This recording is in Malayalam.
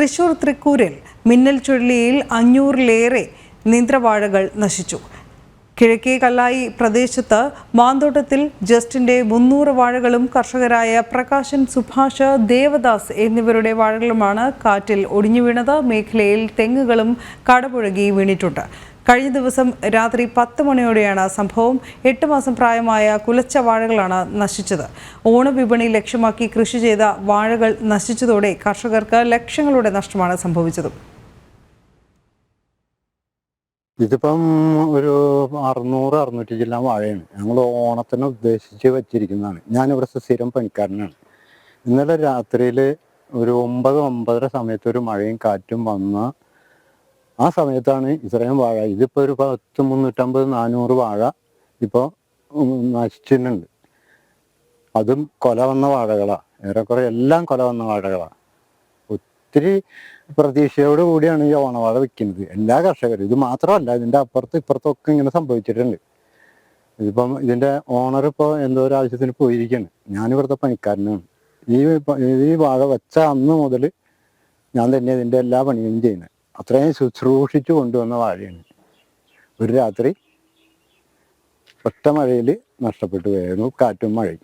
തൃശൂർ തൃക്കൂരിൽ മിന്നൽ ചുഴലിയിൽ 500-ലേറെ നേന്ത്രവാഴകൾ നശിച്ചു. കിഴക്കേ കല്ലായി പ്രദേശത്ത് മാന്തോട്ടത്തിൽ ജസ്റ്റിന്റെ 300 വാഴകളും കർഷകരായ പ്രകാശൻ, സുഭാഷ്, ദേവദാസ് എന്നിവരുടെ വാഴകളുമാണ് കാറ്റിൽ ഒടിഞ്ഞു വീണത്. മേഖലയിൽ തെങ്ങുകളും കടപുഴകി വീണിട്ടുണ്ട്. കഴിഞ്ഞ ദിവസം രാത്രി 10 മണിയോടെയാണ് സംഭവം. 8 മാസം പ്രായമായ കുലച്ച വാഴകളാണ് നശിച്ചത്. ഓണവിപണി ലക്ഷ്യമാക്കി കൃഷി ചെയ്ത വാഴകൾ നശിച്ചതോടെ കർഷകർക്ക് ലക്ഷങ്ങളുടെ നഷ്ടമാണ് സംഭവിച്ചത്. ഇതിപ്പം ഒരു 600-650 ജില്ല വാഴയാണ്. ഞങ്ങൾ ഓണത്തിന് ഉദ്ദേശിച്ച് വെച്ചിരിക്കുന്നതാണ്. ഞാനിവിടെ സ്ഥിരം പണിക്കാരനാണ്. ഇന്നലെ രാത്രിയിൽ ഒരു 9-9:30 സമയത്ത് ഒരു മഴയും കാറ്റും വന്ന ആ സമയത്താണ് ഇത്രയും വാഴ. ഇതിപ്പോൾ ഒരു 350-400 വാഴ ഇപ്പോൾ നശിച്ചിട്ടുണ്ട്. അതും കൊല വന്ന വാഴകളാണ്. ഏറെക്കുറെ എല്ലാം കൊല വന്ന വാഴകളാണ്. ഒത്തിരി പ്രതീക്ഷയോട് കൂടിയാണ് ഈ ഓണവാഴ വിൽക്കുന്നത് എല്ലാ കർഷകരും. ഇത് മാത്രമല്ല, ഇതിൻ്റെ അപ്പുറത്തും ഇപ്പുറത്തൊക്കെ ഇങ്ങനെ സംഭവിച്ചിട്ടുണ്ട്. ഇതിപ്പം ഇതിൻ്റെ ഓണർ ഇപ്പോൾ എന്തോ ഒരു ആവശ്യത്തിന് പോയിരിക്കുകയാണ്. ഞാനിവിടുത്തെ പണിക്കാരനാണ്. ഈ വാഴ വെച്ച അന്ന് മുതൽ ഞാൻ തന്നെ ഇതിൻ്റെ എല്ലാ പണിയും ചെയ്യുന്നത്. അത്രയും ശുശ്രൂഷിച്ചു കൊണ്ടുവന്ന വാഴയാണ്. ഒരു രാത്രി ഒറ്റ മഴയിൽ നഷ്ടപ്പെട്ടു പോയിരുന്നു, കാറ്റും മഴയും.